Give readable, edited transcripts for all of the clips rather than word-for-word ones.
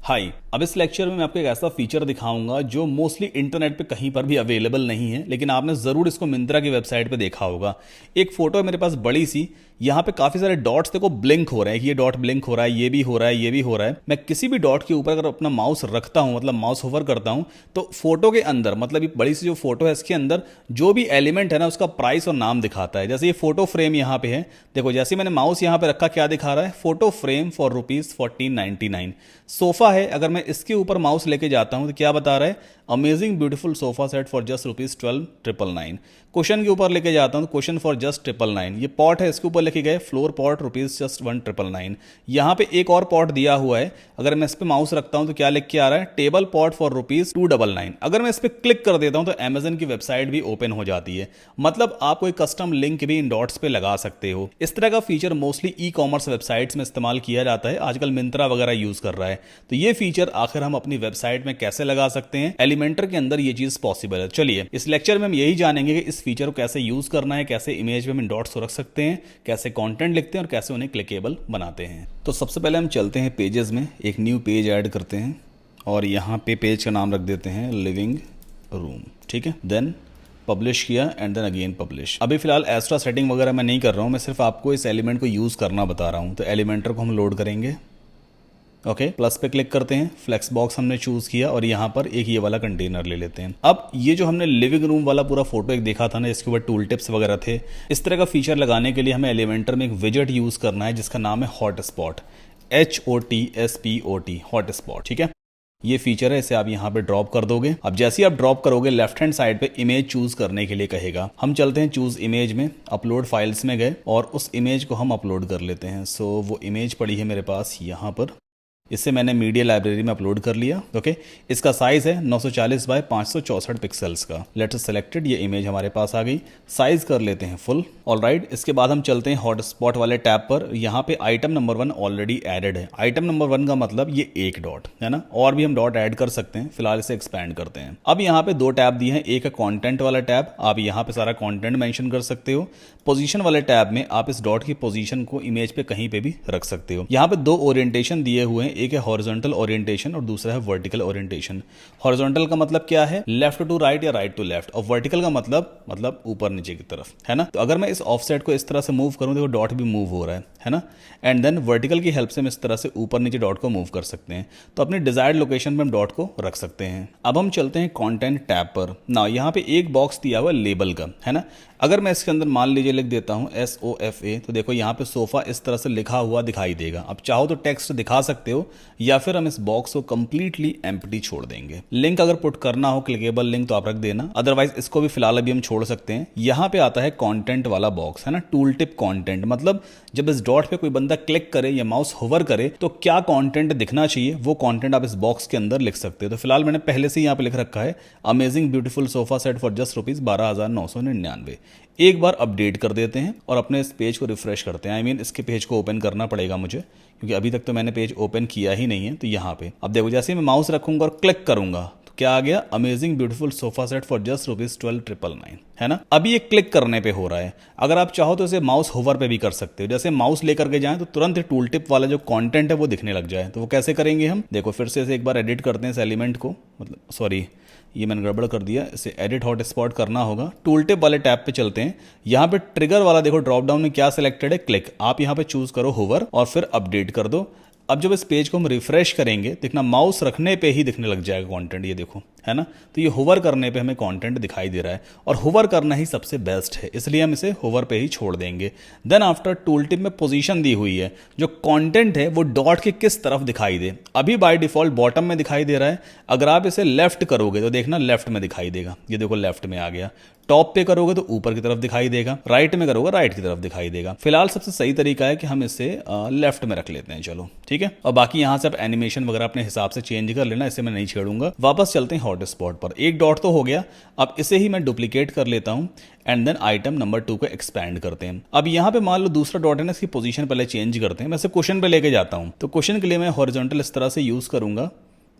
हाय। अब इस लेक्चर में मैं आपको एक ऐसा फीचर दिखाऊंगा जो मोस्टली इंटरनेट पे कहीं पर भी अवेलेबल नहीं है, लेकिन आपने ज़रूर इसको मिंत्रा की वेबसाइट पे देखा होगा। एक फोटो है मेरे पास बड़ी सी, यहाँ पे काफ़ी सारे डॉट्स देखो ब्लिंक हो रहे हैं कि ये डॉट ब्लिंक हो रहा है, ये भी हो रहा है, ये भी हो रहा है। मैं किसी भी डॉट के ऊपर अगर अपना माउस रखता हूँ, मतलब माउस होवर करता हूँ, तो फोटो के अंदर, मतलब ये बड़ी सी जो फोटो है इसके अंदर जो भी एलिमेंट है ना उसका प्राइस और नाम दिखाता है। जैसे ये फोटो फ्रेम यहाँ पे है, देखो जैसे मैंने माउस यहाँ पे रखा क्या दिखा रहा है, फोटो फ्रेम फॉर ₹1499। सोफा है, अगर मैं इसके ऊपर माउस लेके जाता हूं तो क्या बता रहा है, amazing beautiful sofa set for just ₹12,999। Question के ऊपर लेके जाता हूं तो क्वेश्चन फॉर जस्ट 999। ये पॉट है, इसके ऊपर लिखे गए फ्लोर पॉट ₹1,999। यहाँ पे एक और पॉट दिया हुआ है, अगर मैं इस पे माउस रखता हूं तो क्या लिख के आ रहा है, टेबल पॉट फॉर ₹299। अगर मैं इस पे क्लिक कर देता हूं तो अमेजन की वेबसाइट भी ओपन हो जाती है। मतलब आप कोई कस्टम लिंक भी इन डॉट्स पे लगा सकते हो। इस तरह का feature mostly e commerce websites में इस्तेमाल किया जाता है, आजकल मिंत्रा वगैरह यूज कर रहा है। तो ये फीचर आखिर हम अपनी वेबसाइट में कैसे लगा सकते हैं, एलिमेंटर के अंदर ये चीज पॉसिबल है। चलिए इस लेक्चर में हम यही जानेंगे कि इस फीचर को कैसे यूज करना है, कैसे इमेज में हम इन डॉट्स को रख सकते हैं, कैसे कंटेंट लिखते हैं और कैसे उन्हें क्लिकेबल बनाते हैं। तो सबसे पहले हम चलते हैं पेजेस में, एक न्यू पेज ऐड करते हैं और यहाँ पे पेज का नाम रख देते हैं लिविंग रूम। ठीक है, देन पब्लिश किया एंड देन अगेन पब्लिश। अभी फिलहाल एक्स्ट्रा सेटिंग वगैरह मैं नहीं कर रहा हूँ, मैं सिर्फ आपको इस एलिमेंट को यूज करना बता रहा हूँ। तो एलिमेंटर को हम लोड करेंगे, ओके प्लस पे क्लिक करते हैं, फ्लेक्स बॉक्स हमने चूज किया और यहाँ पर एक ये वाला कंटेनर ले लेते हैं। अब ये जो हमने लिविंग रूम वाला पूरा फोटो एक देखा था ना, इसके ऊपर टूल टिप्स वगैरह थे, इस तरह का फीचर लगाने के लिए हमें एलिमेंटर में एक विजेट यूज करना है जिसका नाम है हॉटस्पॉट, HOTSPOT, हॉटस्पॉट। ठीक है, ये फीचर है, इसे आप यहाँ पे ड्रॉप कर दोगे। अब जैसे ही आप ड्रॉप करोगे लेफ्ट हैंड साइड पे इमेज चूज करने के लिए कहेगा। हम चलते हैं चूज इमेज में, अपलोड फाइल्स में गए और उस इमेज को हम अपलोड कर लेते हैं। सो वो इमेज पड़ी है मेरे पास यहाँ पर, इसे मैंने मीडिया लाइब्रेरी में अपलोड कर लिया। ओके, इसका साइज है 940 बाय 564 पिक्सल्स का। लेट्स सेलेक्टेड, ये इमेज हमारे पास आ गई, साइज कर लेते हैं फुल। ऑलराइट, इसके बाद हम चलते हैं हॉटस्पॉट वाले टैब पर। यहाँ पे आइटम नंबर 1 ऑलरेडी एडेड है। आइटम नंबर 1 का मतलब ये एक डॉट है ना, और भी हम डॉट ऐड कर सकते हैं, फिलहाल इसे एक्सपैंड करते हैं। अब यहाँ पे 2 टैब दिए हैं, एक है कॉन्टेंट वाला टैब, आप यहाँ पे सारा कॉन्टेंट मेंशन कर सकते हो। पोजीशन वाले टैब में आप इस डॉट की पोजीशन को इमेज पे कहीं पे भी रख सकते हो। यहाँ पे 2 ओरिएंटेशन दिए हुए हैं, एक है हॉरिजॉन्टल ओरिएंटेशन और दूसरा है वर्टिकल ओरिएंटेशन। हॉरिजॉन्टल का मतलब क्या है, लेफ्ट टू राइट या राइट टू लेफ्ट, और वर्टिकल का मतलब ऊपर नीचे की तरफ, है ना। तो अगर मैं इस ऑफसेट को इस तरह से मूव करूं, देखो डॉट भी मूव हो रहा है ना। एंड देन वर्टिकल की हेल्प से हम इस तरह से ऊपर नीचे डॉट को मूव कर सकते हैं। तो अपनी डिजायर्ड लोकेशन पे हम डॉट को रख सकते हैं। अब हम चलते हैं कंटेंट टैब पर ना, यहाँ पे एक बॉक्स दिया हुआ है लेबल का, है ना। अगर मैं इसके अंदर मान लीजिए लिख देता हूँ SOFA, तो देखो यहाँ पे सोफा इस तरह से लिखा हुआ दिखाई देगा। अब चाहो तो टेक्स्ट दिखा सकते हो या फिर हम इस बॉक्स को कंप्लीटली एम्प्टी छोड़ देंगे। लिंक अगर पुट करना हो, क्लिकेबल लिंक, तो आप रख देना, अदरवाइज इसको भी फिलहाल अभी हम छोड़ सकते हैं। यहाँ पे आता है कंटेंट वाला बॉक्स, है ना, टूल टिप कंटेंट, मतलब जब इस डॉट पे कोई बंदा क्लिक करे या माउस होवर करे तो क्या कंटेंट दिखना चाहिए, वो कंटेंट आप इस बॉक्स के अंदर लिख सकते हो। तो फिलहाल मैंने पहले से यहाँ पे लिख रखा है, amazing beautiful sofa set for just ₹12,999। एक बार अपडेट कर देते हैं और अपने इस पेज को रिफ्रेश करते हैं। इसके पेज को ओपन करना पड़ेगा मुझे, क्योंकि अभी तक तो मैंने पेज ओपन किया ही नहीं है। तो यहाँ पे अब देखो, जैसे मैं माउस रखूंगा और क्लिक करूंगा तो क्या आ गया, amazing beautiful sofa set for just ₹12,999, है ना। अभी ये क्लिक करने पे हो रहा है। अगर आप चाहो तो इसे माउस होवर पे भी कर सकते हो, जैसे माउस लेकर के जाएं तो तुरंत टूल टिप वाला जो कंटेंट है वो दिखने लग जाए। तो वो कैसे करेंगे हम, देखो फिर से इसे एक बार एडिट करते हैं इस एलिमेंट को, मतलब सॉरी ये मैंने गड़बड़ कर दिया, इसे एडिट हॉटस्पॉट करना होगा। टूल टिप वाले टैब पे चलते हैं, यहाँ पे ट्रिगर वाला देखो ड्रॉप डाउन में क्या सिलेक्टेड है, क्लिक, आप यहाँ पे चूज करो होवर और फिर अपडेट कर दो। अब जब इस पेज को हम रिफ्रेश करेंगे, देखना माउस रखने पे ही दिखने लग जाएगा कंटेंट, ये देखो, है ना। तो ये होवर करने पे हमें कंटेंट दिखाई दे रहा है और होवर करना ही सबसे बेस्ट है, इसलिए हम इसे होवर पे ही छोड़ देंगे। देन आफ्टर टूल टिप में पोजीशन दी हुई है, जो कंटेंट है वो डॉट के किस तरफ दिखाई दे। अभी बाय डिफॉल्ट बॉटम में दिखाई दे रहा है, अगर आप इसे लेफ्ट करोगे तो देखना लेफ्ट में दिखाई देगा, ये देखो लेफ्ट में आ गया। टॉप पे करोगे तो ऊपर की तरफ दिखाई देगा, राइट में करोगे राइट की तरफ दिखाई देगा। फिलहाल सबसे सही तरीका है कि हम इसे लेफ्ट में रख लेते हैं, चलो ठीक है। और बाकी यहाँ से आप एनिमेशन वगैरह अपने हिसाब से चेंज कर लेना, इसे मैं नहीं छेड़ूंगा। वापस चलते हैं हॉटस्पॉट पर, एक डॉट तो हो गया, अब इसे ही मैं डुप्लीकेट कर लेता हूँ एंड देन आइटम नंबर 2 को एक्सपैंड करते हैं। अब यहाँ पे मान लो दूसरा डॉट है ना, इसकी पोजीशन पहले चेंज करते हैं। मैं इसे क्वेश्चन पे लेके जाता हूँ, तो क्वेश्चन के लिए मैं हॉरिजॉन्टल इस तरह से यूज करूंगा,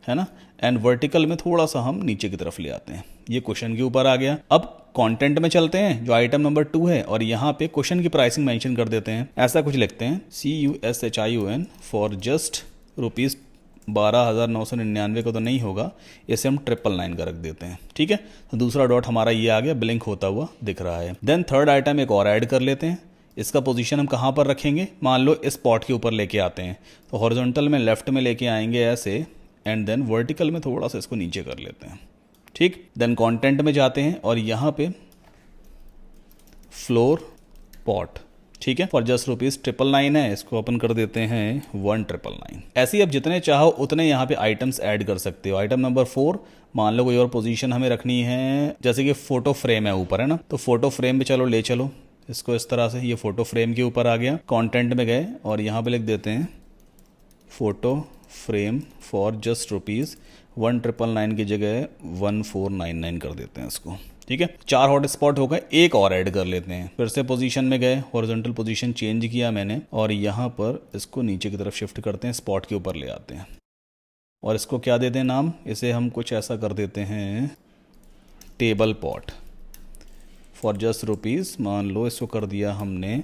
है ना, एंड वर्टिकल में थोड़ा सा हम नीचे की तरफ ले आते हैं, ये क्वेश्चन के ऊपर आ गया। अब कंटेंट में चलते हैं, जो आइटम नंबर 2 है, और यहाँ पे क्वेश्चन की प्राइसिंग मेंशन कर देते हैं। ऐसा कुछ लिखते हैं, CUSHION फॉर जस्ट 12,999 का तो नहीं होगा, इसे हम 999 का रख देते हैं। ठीक है, तो दूसरा डॉट हमारा ये आ गया, ब्लिंक होता हुआ दिख रहा है। देन थर्ड आइटम एक और ऐड कर लेते हैं। इसका पोजीशन हम कहाँ पर रखेंगे, मान लो इस पॉट के ऊपर लेके आते हैं, तो हॉरिजॉन्टल में लेफ्ट में लेके आएंगे ऐसे, एंड देन वर्टिकल में थोड़ा सा इसको नीचे कर लेते हैं। ठीक, देन कंटेंट में जाते हैं और यहाँ पे फ्लोर पॉट, ठीक है, फॉर जस्ट ₹999 है, इसको ओपन कर देते हैं 1999। ऐसे ही आप जितने चाहो उतने यहाँ पे आइटम्स ऐड कर सकते हो। आइटम नंबर 4, मान लो कोई और पोजीशन हमें रखनी है, जैसे कि फोटो फ्रेम है ऊपर, है ना, तो फोटो फ्रेम पे चलो ले चलो इसको इस तरह से, ये फोटो फ्रेम के ऊपर आ गया। कंटेंट में गए और यहाँ पे लिख देते हैं फोटो फ्रेम फॉर जस्ट ₹1999 की जगह 1499 कर देते हैं इसको। ठीक है, 4 हॉट स्पॉट हो गए, एक और ऐड कर लेते हैं। फिर से पोजीशन में गए, हॉरिजॉन्टल पोजीशन चेंज किया मैंने और यहाँ पर इसको नीचे की तरफ शिफ्ट करते हैं, स्पॉट के ऊपर ले आते हैं और इसको क्या देते हैं नाम, इसे हम कुछ ऐसा कर देते हैं टेबल पॉट फॉर जस्ट ₹, मान लो इसको कर दिया हमने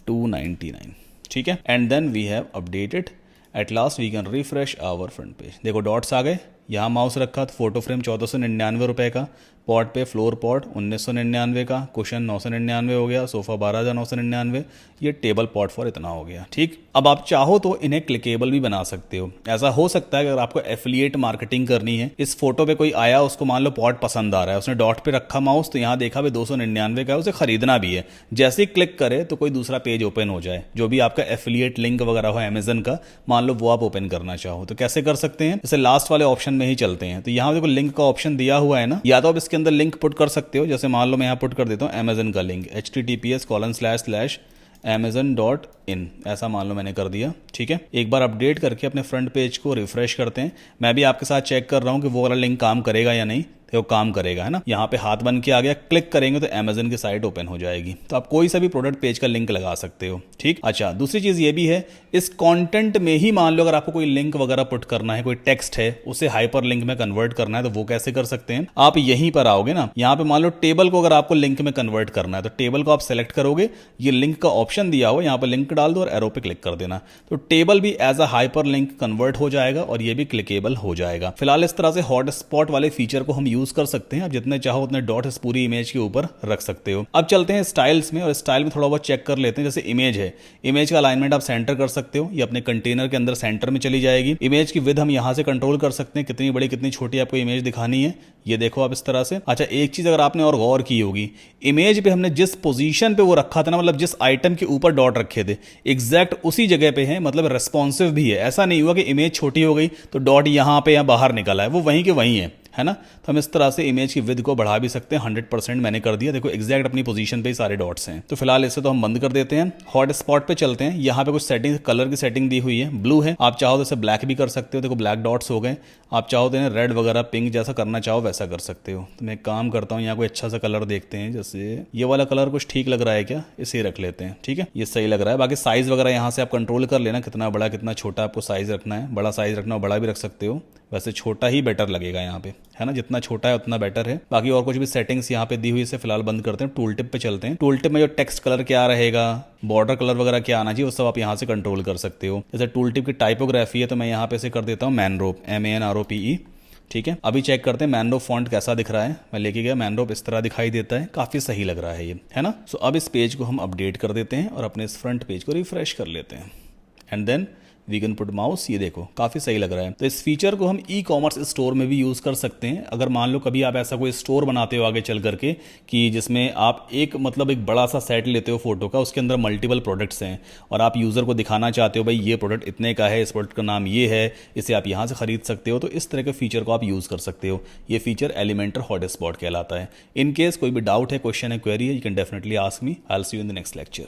299। ठीक है, and then we have updated, at last we can refresh our front page. देखो डॉट्स आ गए, यहाँ माउस रखा तो फोटो फ्रेम 1499 रुपये का, पॉट पे फ्लोर पॉट 1999 का, कुशन 999 हो गया, सोफा 12,999, ये टेबल पॉट फॉर इतना हो गया। ठीक, अब आप चाहो तो इन्हें क्लिकेबल भी बना सकते हो। ऐसा हो सकता है अगर आपको एफिलिएट मार्केटिंग करनी है, इस फोटो पे कोई आया, उसको मान लो पॉट पसंद आ रहा है, उसने डॉट पे रखा माउस, तो यहाँ देखा भाई 299 का है, उसे खरीदना भी है, जैसे ही क्लिक करे तो कोई दूसरा पेज ओपन हो जाए, जो भी आपका एफिलिएट लिंक वगैरह हो अमेजन का, मान लो वो आप ओपन करना चाहो तो कैसे कर सकते हैं। जैसे लास्ट वाले ऑप्शन में ही चलते हैं, तो यहाँ देखो लिंक का ऑप्शन दिया हुआ है ना, या तो आप इसके अंदर लिंक पुट कर सकते हो, जैसे मान लो मैं यहाँ पुट कर देता हूँ अमेजन का लिंक https://amazon.in, ऐसा मान लो मैंने कर दिया। ठीक है, एक बार अपडेट करके अपने फ्रंट पेज को रिफ्रेश करते हैं। मैं भी आपके साथ चेक कर रहा हूँ कि वो वाला लिंक काम करेगा या नहीं, तो काम करेगा, है ना। यहाँ पे हाथ बन के आ गया, क्लिक करेंगे तो अमेजन की साइट ओपन हो जाएगी। तो आप कोई सा भी प्रोडक्ट पेज का लिंक लगा सकते हो। ठीक, अच्छा दूसरी चीज ये भी है, इस कंटेंट में ही मान लो अगर आपको कोई लिंक वगैरह पुट करना है, कोई टेक्स्ट है उसे हाइपर लिंक में कन्वर्ट करना है, तो वो कैसे कर सकते हैं। आप यहीं पर आओगे ना, यहाँ पे मान लो टेबल को अगर आपको लिंक में कन्वर्ट करना है, तो टेबल को आप सेलेक्ट करोगे, ये लिंक का ऑप्शन दिया हो, यहाँ पर लिंक डाल दो और एरो पे क्लिक कर देना, तो टेबल भी as a hyperlink convert हो जाएगा और ये भी क्लिकेबल हो जाएगा। फिलहाल इस तरह से हॉट स्पॉट वाले फीचर को हम यूज कर सकते हैं। जितने चाहो उतने डॉट्स पूरी इमेज के ऊपर रख सकते हो। अब चलते हैं स्टाइल्स में और स्टाइल में थोड़ा बहुत चेक कर लेते हैं। जैसे इमेज है, इमेज का अलाइनमेंट आप सेंटर कर सकते हो, ये अपने कंटेनर के अंदर सेंटर में चली जाएगी। इमेज की विड्थ हम यहां से कंट्रोल कर सकते हैं, कितनी बड़ी कितनी छोटी आपको इमेज दिखानी है, ये देखो आप इस तरह से। अच्छा एक चीज अगर आपने और गौर की होगी, इमेज पे हमने जिस पोजीशन पे वो रखा था ना, मतलब जिस आइटम के ऊपर डॉट रखे थे एग्जैक्ट उसी जगह पे है, मतलब रेस्पॉन्सिव भी है। ऐसा नहीं हुआ कि इमेज छोटी हो गई तो डॉट यहां पे या बाहर निकला है, वो वहीं के वहीं है ना। तो हम इस तरह से इमेज की विड्थ को बढ़ा भी सकते हैं। 100% मैंने कर दिया, देखो एग्जैक्ट अपनी पोजीशन पे ही सारे डॉट्स हैं। तो फिलहाल इसे तो हम बंद कर देते हैं। हॉट स्पॉट पे चलते हैं। यहाँ पे कुछ सेटिंग, कलर की सेटिंग दी हुई है, ब्लू है, आप चाहो तो इसे ब्लैक भी कर सकते हो। देखो ब्लैक डॉट्स हो गए, आप चाहो तो रेड वगैरह पिंक जैसा करना चाहो वैसा कर सकते हो। तो मैं काम करता हूँ, यहाँ कोई अच्छा सा कलर देखते हैं, जैसे ये वाला कलर कुछ ठीक लग रहा है क्या, इसे रख लेते हैं। ठीक है, ये सही लग रहा है। बाकी साइज वगैरह यहाँ से आप कंट्रोल कर लेना, कितना बड़ा कितना छोटा आपको साइज रखना है। बड़ा साइज रखना हो बड़ा भी रख सकते हो, वैसे छोटा ही बेटर लगेगा यहाँ पे, है ना, जितना छोटा है उतना बेटर है। बाकी और कुछ भी सेटिंग्स यहाँ पे दी हुई, इसे फिलहाल बंद करते हैं। टूल टिप पे चलते हैं। टूल टिप में जो टेक्स्ट कलर क्या रहेगा, बॉर्डर कलर वगैरह क्या आना चाहिए, वो सब आप यहाँ से कंट्रोल कर सकते हो। जैसे टूल टिप की टाइपोग्राफी है, तो मैं यहाँ पे से कर देता हूँ मैनरोप, MANROPE। ठीक है, अभी चेक करते हैं मैनरोप फॉन्ट कैसा दिख रहा है। मैं लेके गया, मैनरोप इस तरह दिखाई देता है, काफी सही लग रहा है ये, है ना। सो अब इस पेज को हम अपडेट कर देते हैं और अपने इस फ्रंट पेज को रिफ्रेश कर लेते हैं, and then we can put mouse. ये देखो काफी सही लग रहा है। तो इस फीचर को हम ई कॉमर्स स्टोर में भी यूज कर सकते हैं। अगर मान लो कभी आप ऐसा कोई स्टोर बनाते हो आगे चल करके, कि जिसमें आप एक बड़ा सा सेट लेते हो फोटो का, उसके अंदर मल्टीपल प्रोडक्ट्स हैं और आप यूजर को दिखाना चाहते हो भाई ये प्रोडक्ट इतने का है, इस प्रोडक्ट का नाम ये है, इसे आप यहाँ से खरीद सकते हो, तो इस तरह के फीचर को आप यूज कर सकते हो। ये फीचर एलिमेंटर हॉटस्पॉट कहलाता है। इन केस कोई भी डाउट है, क्वेश्चन है, क्वेरी है, you can definitely ask me. I will see you in the next lecture.